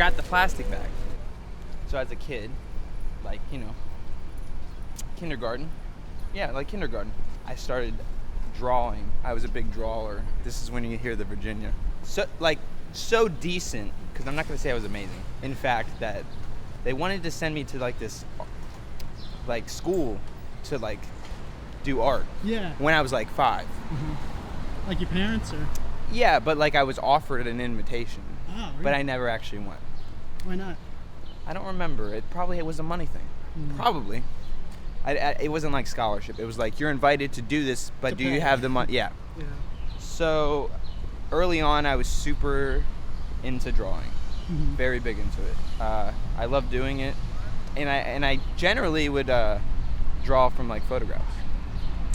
forgot the plastic bag. So as a kid, like, kindergarten. Yeah, like kindergarten. I started drawing. I was a big drawer. This is when you hear the Virginia. So decent, because I'm not going to say I was amazing. In fact, that they wanted to send me to like this school to like do art. Yeah. When I was like 5. Mm-hmm. Like your parents or? Yeah, but like I was offered an invitation. Oh, really? But I never actually went. Why not? I don't remember. It was a money thing. Probably. It wasn't like scholarship. It was like, you're invited to do this, but do you have the money? Yeah. Yeah. So early on, I was super into drawing. Very big into it. I love doing it, and I generally would draw from like photographs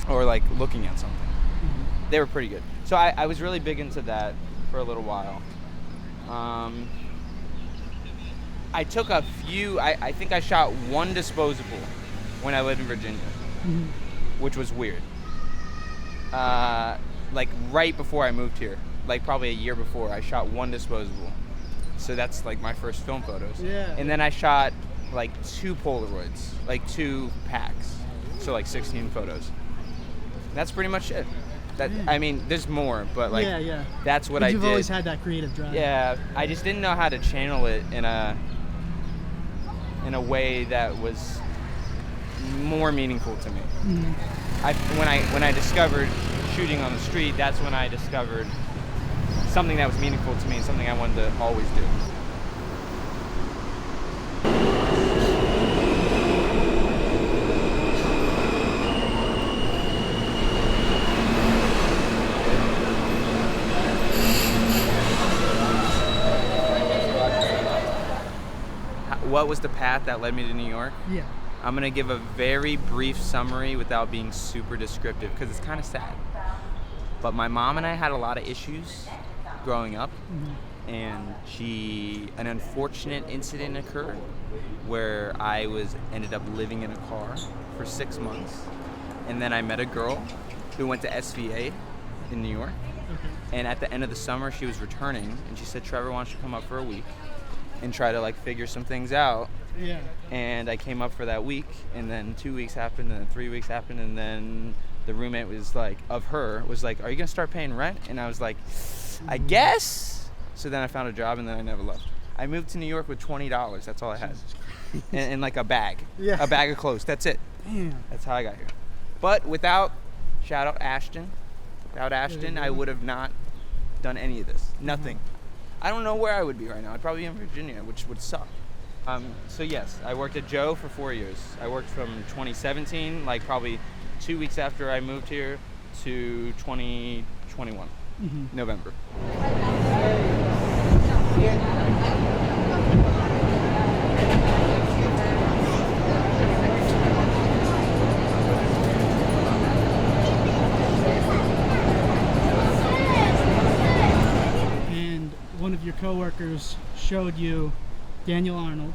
or like looking at something. They were pretty good. So I was really big into that for a little while. I took a few. I think I shot one disposable when I lived in Virginia, which was weird. Like right before I moved here, like probably a year before, I shot one disposable. So that's like my first film photos. Yeah. And then I shot like 2 Polaroids, like 2 packs. So like 16 photos. That's pretty much it. I mean, there's more, but like that's what I did. You've always had that creative drive. Yeah, I just didn't know how to channel it in a way that was more meaningful to me. When I discovered shooting on the street, that's when I discovered something that was meaningful to me and something I wanted to always do. What was the path that led me to New York? Yeah. I'm going to give a very brief summary without being super descriptive because it's kind of sad. But my mom and I had a lot of issues growing up, and an unfortunate incident occurred where I ended up living in a car for 6 months, and then I met a girl who went to SVA in New York, and at the end of the summer she was returning, and she said, "Trevor, why don't you come up for a week and try to like figure some things out?" Yeah. And I came up for that week, and then 2 weeks happened, and then 3 weeks happened, and then the roommate was like, "Are you gonna start paying rent?" And I was like, "I guess." So then I found a job, and then I never left. I moved to New York with $20. That's all I had, and like a bag, a bag of clothes. That's it. Damn. That's how I got here. But without Ashton, I would have not done any of this. Nothing. I don't know where I would be right now. I'd probably be in Virginia, which would suck. So yes, I worked at Joe for 4 years. I worked from 2017, like probably 2 weeks after I moved here, to 2021, November. And one of your coworkers showed you Daniel Arnold.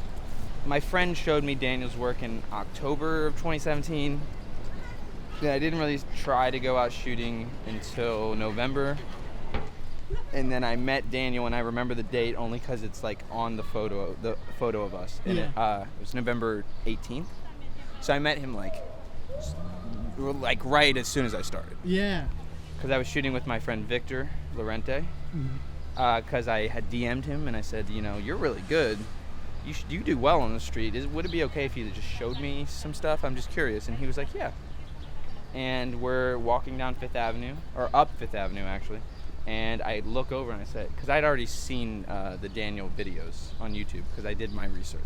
My friend showed me Daniel's work in October of 2017. Yeah, I didn't really try to go out shooting until November. And then I met Daniel, and I remember the date only because it's like on the photo of us. And it was November 18th. So I met him like right as soon as I started. Yeah. Because I was shooting with my friend Victor Lorente. Because I had DM'd him, and I said, "You're really good. You do well on the street. Would it be okay if you just showed me some stuff? I'm just curious." And he was like, "Yeah." And we're walking down Fifth Avenue, or up Fifth Avenue actually, and I look over and I say, because I'd already seen the Daniel videos on YouTube because I did my research,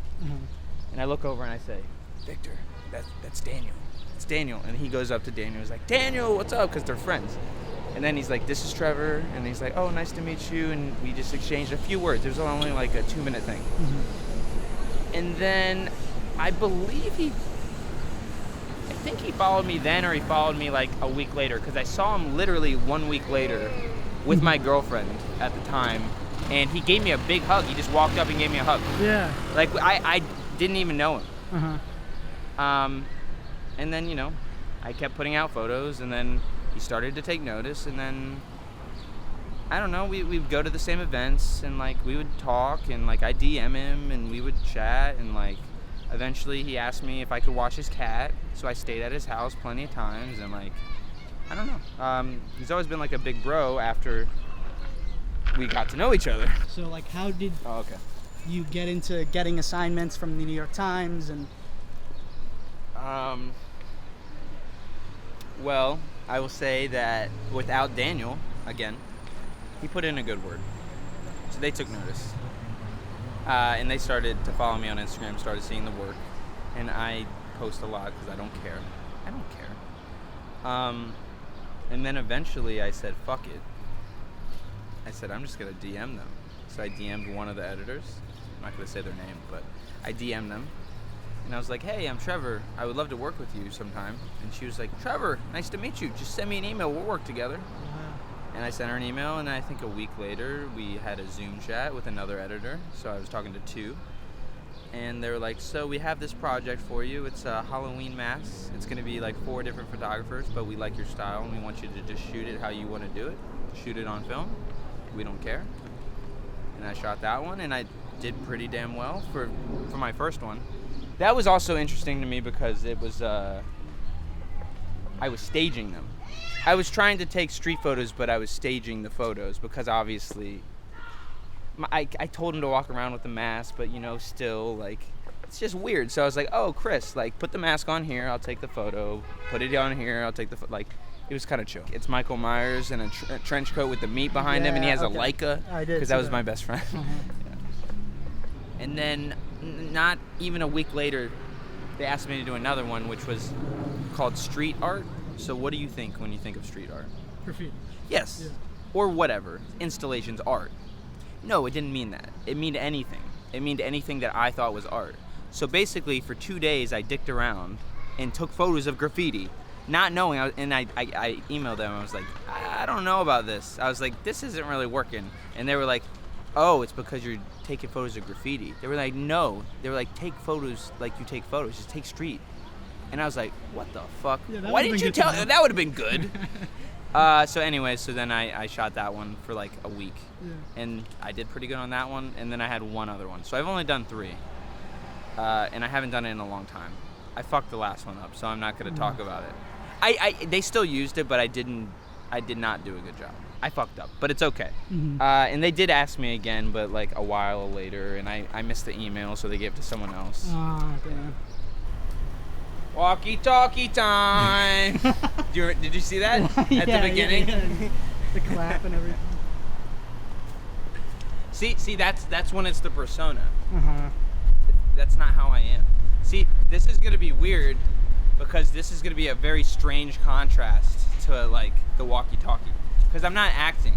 and I look over and I say, "Victor, that's Daniel. It's Daniel." And he goes up to Daniel, he's like, "Daniel, what's up?" Because they're friends. And then he's like, "This is Trevor," and he's like, "Oh, nice to meet you," and we just exchanged a few words. It was only like a 2-minute thing. And then I think he followed me then, or he followed me like a week later, because I saw him literally 1 week later with my girlfriend at the time, and he gave me a big hug. He just walked up and gave me a hug. Yeah. Like I didn't even know him. And then I kept putting out photos, and then he started to take notice, and then I don't know, we would go to the same events, and like we would talk, and like I DM him and we would chat, and like eventually he asked me if I could watch his cat, so I stayed at his house plenty of times, and like I don't know. He's always been like a big bro after we got to know each other. So like, how did Oh, okay. you get into getting assignments from the New York Times and? Well, I will say that without Daniel, again, he put in a good word. So they took notice. And they started to follow me on Instagram, started seeing the work. And I post a lot because I don't care. I don't care. And then eventually I said, fuck it. I said, I'm just going to DM them. So I DM'd one of the editors. I'm not going to say their name, but I DM'd them. And I was like, hey, I'm Trevor. I would love to work with you sometime. And she was like, Trevor, nice to meet you. Just send me an email. We'll work together. And I sent her an email, and I think a week later, we had a Zoom chat with another editor. So I was talking to two. And they were like, so we have this project for you. It's a Halloween mask. It's going to be like 4 different photographers, but we like your style, and we want you to just shoot it how you want to do it. Shoot it on film. We don't care. And I shot that one, and I did pretty damn well for my first one. That was also interesting to me because it was, I was staging them. I was trying to take street photos, but I was staging the photos because obviously, I told him to walk around with the mask, but still, like, it's just weird. So I was like, oh, Chris, like, put the mask on here, I'll take the photo. Put it on here, I'll take the like, it was kind of chill. It's Michael Myers in a trench coat with the meat behind him, and he has a Leica, because that was my best friend. Yeah. And then, not even a week later, they asked me to do another one, which was called street art. So what do you think when you think of street art? Graffiti. Yes. Yeah. Or whatever. Installations, art. No, it didn't mean that. It meant anything. It meant anything that I thought was art. So basically, for 2 days, I dicked around and took photos of graffiti, not knowing. I emailed them. I was like, I don't know about this. I was like, this isn't really working. And they were like, oh, it's because you're taking photos of graffiti. They were like, no. They were like, take photos like you take photos. Just take street. And I was like, what the fuck? Yeah, why didn't you tell me? That would have been good. So anyway, so then I shot that one for like a week. Yeah. And I did pretty good on that one. And then I had one other one. So I've only done 3. And I haven't done it in a long time. I fucked the last one up, so I'm not going to talk about it. They still used it, but I did not do a good job. I fucked up, but it's okay. Mm-hmm. And they did ask me again, but like a while later, and I missed the email, so they gave it to someone else. Oh, damn. Walkie-talkie time! Did you see that at the beginning? Yeah. The clap and everything. See, that's when it's the persona. Uh-huh. That's not how I am. See, this is gonna be weird because this is gonna be a very strange contrast to like the walkie-talkie. Because I'm not acting.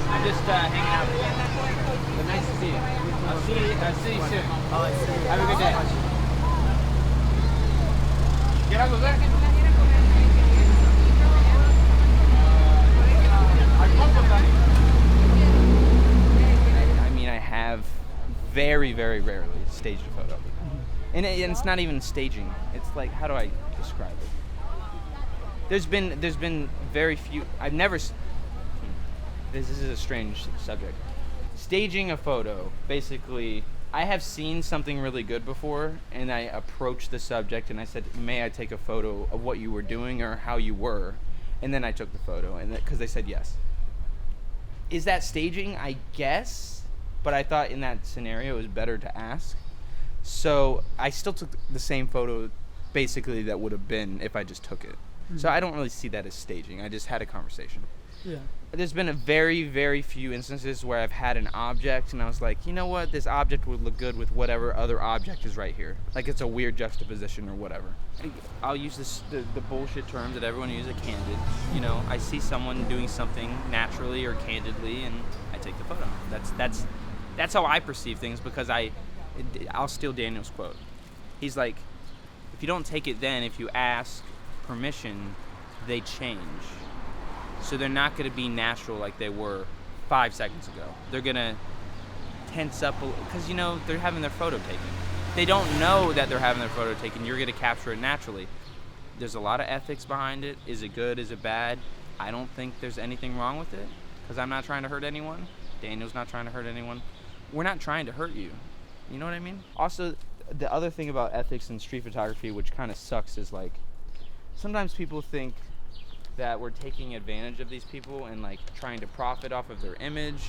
I'm just hanging out. But nice to see you. I'll see you soon. Have a good day. ¿Quieres comer? I mean, I have very, very rarely staged a photo. And it's not even staging. It's like, how do I describe it? There's been very few. I've never. This is a strange subject. Staging a photo, basically, I have seen something really good before, and I approached the subject and I said, "May I take a photo of what you were doing or how you were?" And then I took the photo, and because they said yes. Is that staging? I guess, but I thought in that scenario it was better to ask. So I still took the same photo basically that would have been if I just took it. So I don't really see that as staging. I just had a conversation. Yeah. There's been a very, very few instances where I've had an object and I was like, you know what, this object would look good with whatever other object is right here. Like it's a weird juxtaposition or whatever. I'll use the bullshit terms that everyone uses, candid. You know, I see someone doing something naturally or candidly and I take the photo. That's how I perceive things, because I'll steal Daniel's quote. He's like, if you don't take it then, if you ask permission, they change. So they're not going to be natural like they were 5 seconds ago. They're going to tense up because, you know, they're having their photo taken. They don't know that they're having their photo taken. You're going to capture it naturally. There's a lot of ethics behind it. Is it good? Is it bad? I don't think there's anything wrong with it, because I'm not trying to hurt anyone. Daniel's not trying to hurt anyone. We're not trying to hurt you. You know what I mean? Also, the other thing about ethics in street photography, which kind of sucks, is like sometimes people think that we're taking advantage of these people and like trying to profit off of their image,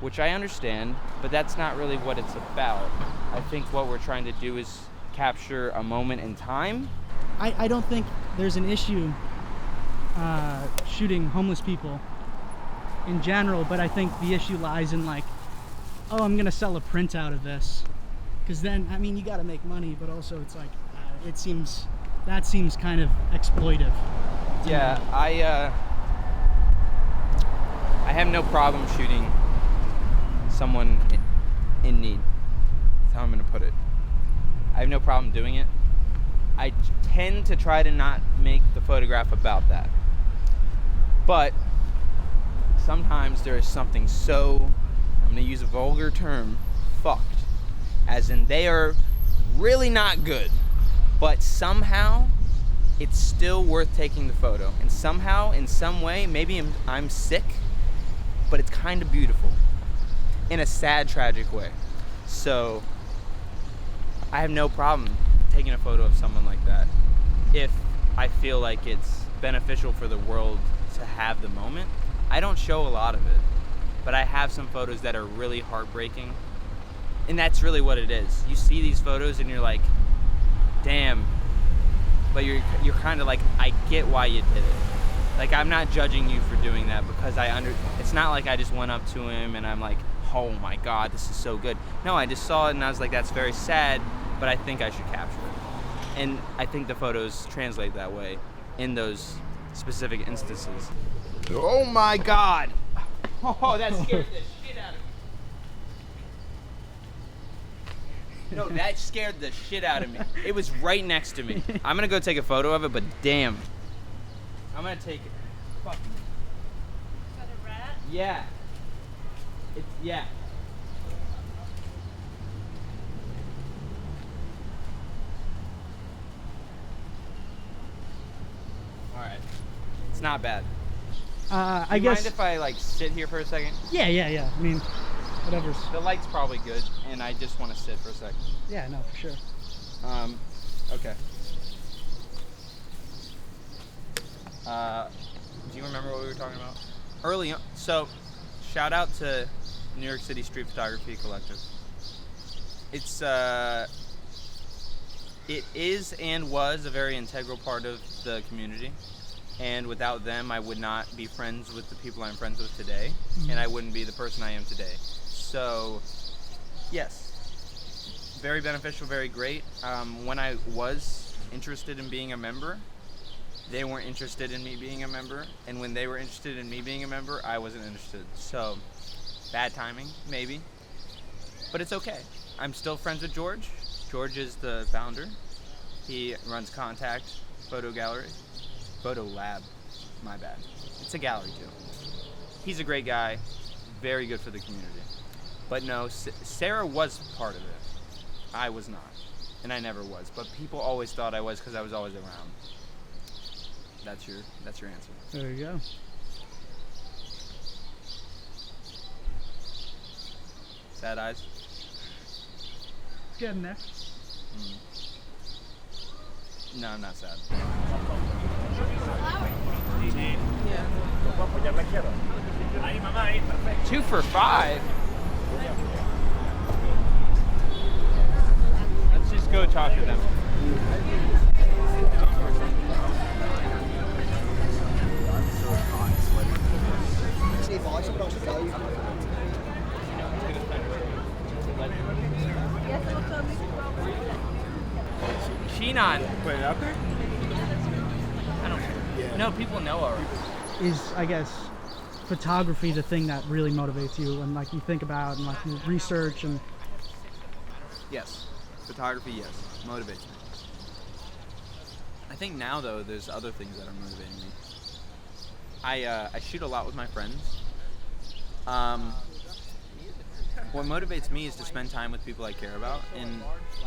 which I understand, but that's not really what it's about. I think what we're trying to do is capture a moment in time. I don't think there's an issue shooting homeless people in general, but I think the issue lies in like, oh, I'm gonna sell a print out of this, because then, I mean, you gotta make money, but also it's like, that seems kind of exploitive. Yeah, I have no problem shooting someone in need. That's how I'm gonna put it. I have no problem doing it. I tend to try to not make the photograph about that. But sometimes there is something so, I'm gonna use a vulgar term, fucked. As in, they are really not good, but somehow it's still worth taking the photo. And somehow, in some way, maybe I'm sick, but it's kind of beautiful in a sad, tragic way. So I have no problem taking a photo of someone like that if I feel like it's beneficial for the world to have the moment. I don't show a lot of it, but I have some photos that are really heartbreaking, and that's really what it is. You see these photos and you're like, damn, but you're kind of like, I get why you did it. Like, I'm not judging you for doing that, because it's not like I just went up to him and I'm like, oh my God, this is so good. No, I just saw it and I was like, that's very sad, but I think I should capture it. And I think the photos translate that way in those specific instances. Oh my God. Oh, that scared the shit out of me. No, that scared the shit out of me. It was right next to me. I'm gonna go take a photo of it, but damn. I'm gonna take it. Fuck. Is that a rat? Yeah. Yeah. Alright. It's not bad. I guess. Mind if I like sit here for a second? Yeah. I mean, whatever's. The light's probably good, and I just want to sit for a second. Yeah, no, for sure. Okay. Do you remember what we were talking about? Early on. So, shout out to New York City Street Photography Collective. It is and was a very integral part of the community. And without them, I would not be friends with the people I'm friends with today. And I wouldn't be the person I am today. So, yes. Very beneficial, very great. When I was interested in being a member, they weren't interested in me being a member. And when they were interested in me being a member, I wasn't interested. So, bad timing, maybe. But it's okay. I'm still friends with George. George is the founder. He runs Contact Photo Gallery. Photo Lab, my bad. It's a gallery too. He's a great guy, very good for the community. But no, Sarah was part of it. I was not, and I never was. But people always thought I was because I was always around. That's your answer. There you go. Sad eyes. Getting there. No, I'm not sad. 2 for $5. Let's just go talk to them. Sheenon. Put it out there? I don't. Yeah. No, people know already. Is, I guess, photography the thing that really motivates you and like you think about and like you research and Yes. Photography, yes. Motivates me. I think now, though, there's other things that are motivating me. I shoot a lot with my friends. What motivates me is to spend time with people I care about, and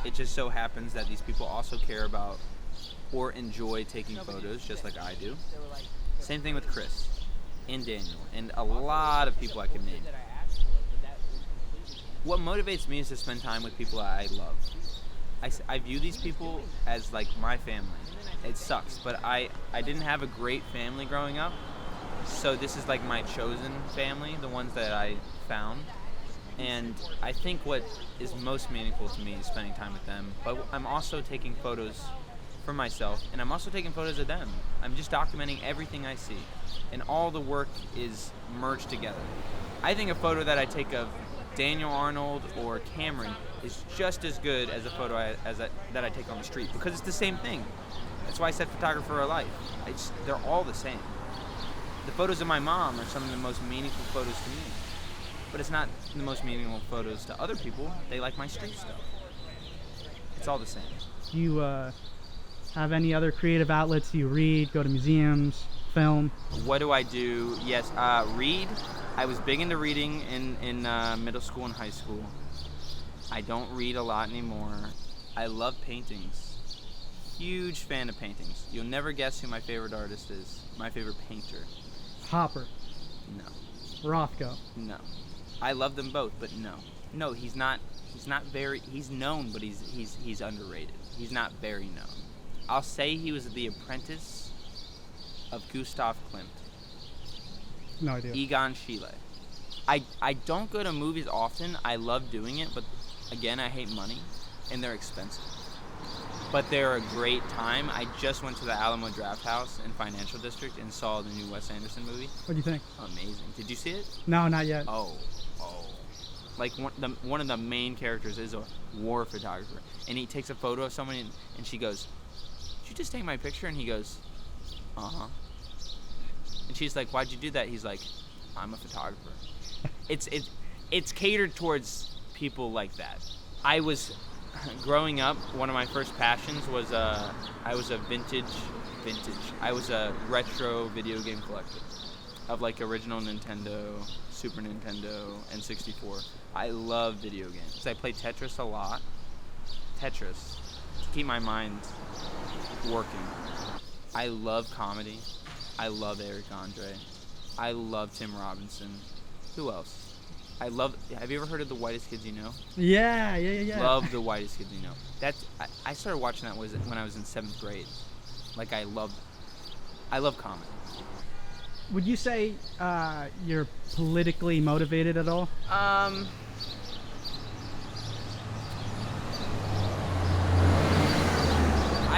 it just so happens that these people also care about or enjoy taking photos just like I do. Same thing with Chris and Daniel and a lot of people I can name. What motivates me is to spend time with people I love. I view these people as like my family. It sucks, but I didn't have a great family growing up, so this is like my chosen family, the ones that I found. And I think what is most meaningful to me is spending time with them. But I'm also taking photos for myself, and I'm also taking photos of them. I'm just documenting everything I see, and all the work is merged together. I think a photo that I take of Daniel, Arnold, or Cameron is just as good as a photo that I take on the street, because it's the same thing. That's why I said photographer for life. They're all the same. The photos of my mom are some of the most meaningful photos to me. But it's not the most meaningful photos to other people. They like my street stuff. It's all the same. do you have any other creative outlets? Do you read, go to museums, film? What do I do? Yes, read. I was big into reading in middle school and high school. I don't read a lot anymore. I love paintings. Huge fan of paintings. You'll never guess who my favorite artist is. My favorite painter. Hopper, No. Rothko. No. I love them both, but no. No, he's not very, he's known, but he's underrated. He's not very known. I'll say he was the apprentice of Gustav Klimt. No idea. Egon Schiele. I don't go to movies often. I love doing it, but again, I hate money, and they're expensive. But they're a great time. I just went to the Alamo Drafthouse in Financial District and saw the new Wes Anderson movie. What do you think? Amazing. Did you see it? No, not yet. Oh. Like one of the main characters is a war photographer, and he takes a photo of someone, and she goes, "Did you just take my picture?" And he goes, "Uh-huh." And she's like, "Why'd you do that?" He's like, "I'm a photographer." It's catered towards people like that. I was growing up. One of my first passions was I was a retro video game collector of like original Nintendo, Super Nintendo, and 64. I love video games. I play Tetris a lot. Tetris to keep my mind working. I love comedy. I love Eric Andre. I love Tim Robinson. Who else? Have you ever heard of The Whitest Kids You Know? Yeah. Love The Whitest Kids You Know. I started watching that when I was in 7th grade. Like I love comedy. Would you say you're politically motivated at all? I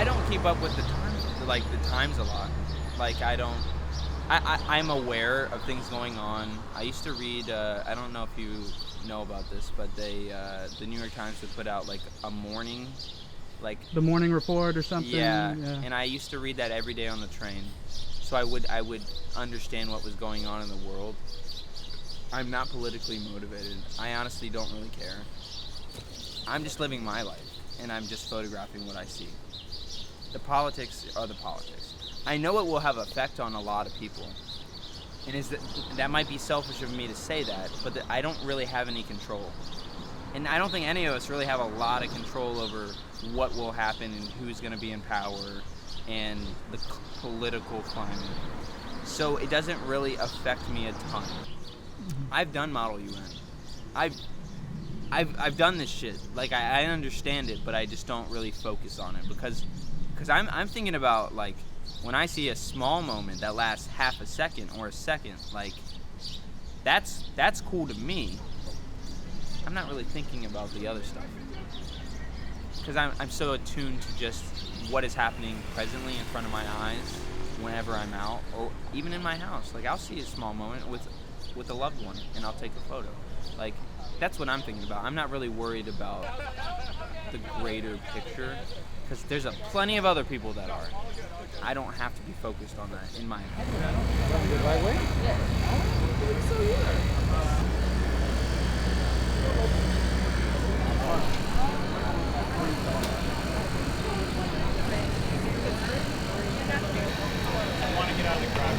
don't keep up with the times a lot. Like I'm aware of things going on. I used to read, I don't know if you know about this, but the New York Times would put out like a morning, like The Morning Report or something? yeah, and I used to read that every day on the train. So I would understand what was going on in the world. I'm not politically motivated. I honestly don't really care. I'm just living my life, and I'm just photographing what I see. The politics are the politics. I know it will have effect on a lot of people, and that might be selfish of me to say that, but I don't really have any control. And I don't think any of us really have a lot of control over what will happen and who's going to be in power and the political climate. So it doesn't really affect me a ton. I've done Model UN. I've done this shit. Like I understand it, but I just don't really focus on it because I'm thinking about like when I see a small moment that lasts half a second or a second, like that's cool to me. I'm not really thinking about the other stuff because I'm so attuned to just what is happening presently in front of my eyes whenever I'm out or even in my house. Like I'll see a small moment with with a loved one, and I'll take a photo. Like, that's what I'm thinking about. I'm not really worried about the greater picture, because there's plenty of other people that are. I don't have to be focused on that, in my opinion. The right way? Yeah. I don't think so either. I want to get out of the crowd.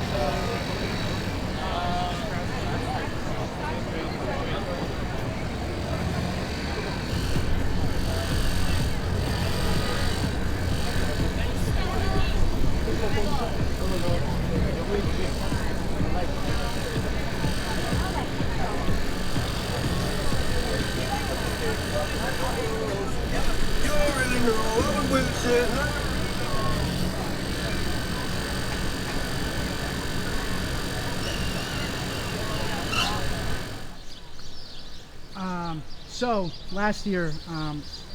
So last year,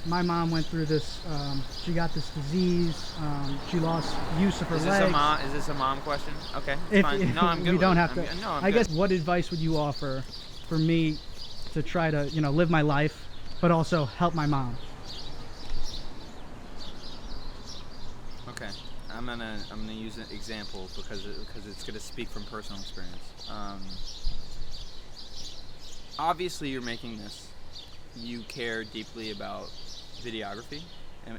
my mom went through this. She got this disease. She lost use of her legs. Is this a mom question? Okay, If, fine. if No, I'm good. we don't have I'm to. good. No, I'm I good. guess what advice would you offer for me to try to, live my life, but also help my mom? Okay, I'm gonna use an example because it's gonna speak from personal experience. Obviously, you're making this. You care deeply about videography.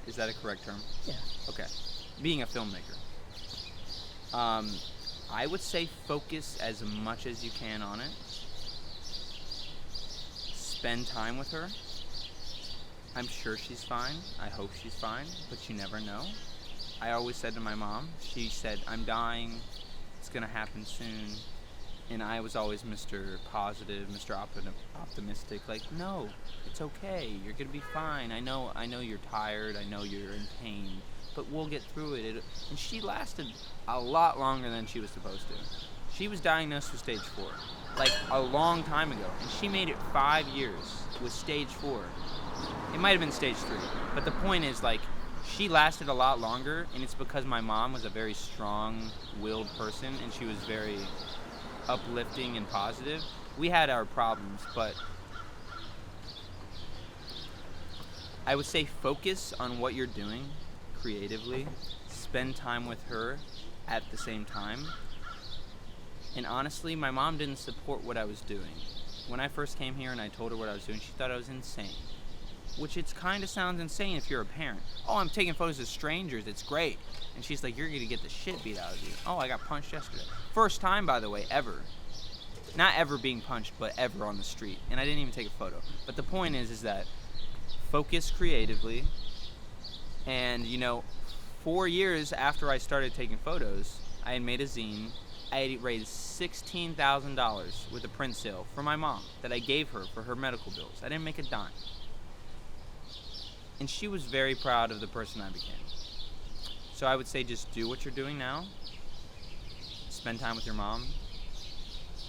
Is that a correct term? Yeah. Okay. Being a filmmaker, I would say focus as much as you can on it. Spend time with her. I'm sure she's fine. I hope she's fine, but you never know. I always said to my mom, she said, I'm dying, it's gonna happen soon. And I was always Mr. Positive, Mr. Optimistic, like, no, it's okay, you're gonna be fine. I know you're tired, I know you're in pain, but we'll get through it. And she lasted a lot longer than she was supposed to. She was diagnosed with stage 4, like a long time ago, and she made it 5 years with stage 4. It might have been stage 3, but the point is, like, she lasted a lot longer, and it's because my mom was a very strong-willed person, and she was very uplifting and positive. We had our problems, but I would say focus on what you're doing creatively, spend time with her at the same time. And honestly, my mom didn't support what I was doing. When I first came here and I told her what I was doing, she thought I was insane. Which it kind of sounds insane if you're a parent. Oh, I'm taking photos of strangers, it's great. And she's like, you're gonna get the shit beat out of you. Oh, I got punched yesterday. First time, by the way, ever. Not ever being punched, but ever on the street. And I didn't even take a photo. But the point is that focus creatively. And 4 years after I started taking photos, I had made a zine. I had raised $16,000 with a print sale for my mom that I gave her for her medical bills. I didn't make a dime. And she was very proud of the person I became. So I would say just do what you're doing now. Spend time with your mom.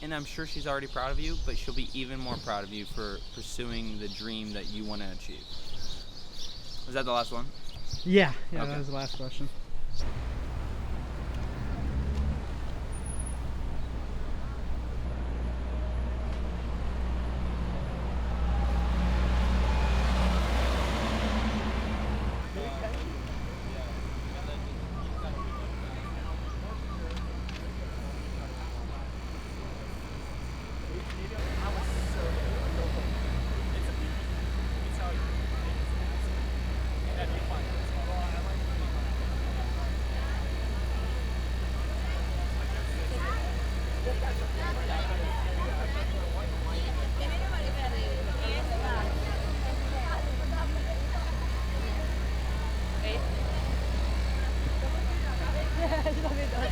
And I'm sure she's already proud of you, but she'll be even more proud of you for pursuing the dream that you want to achieve. Was that the last one? Yeah, Okay. That was the last question.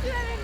Gracias.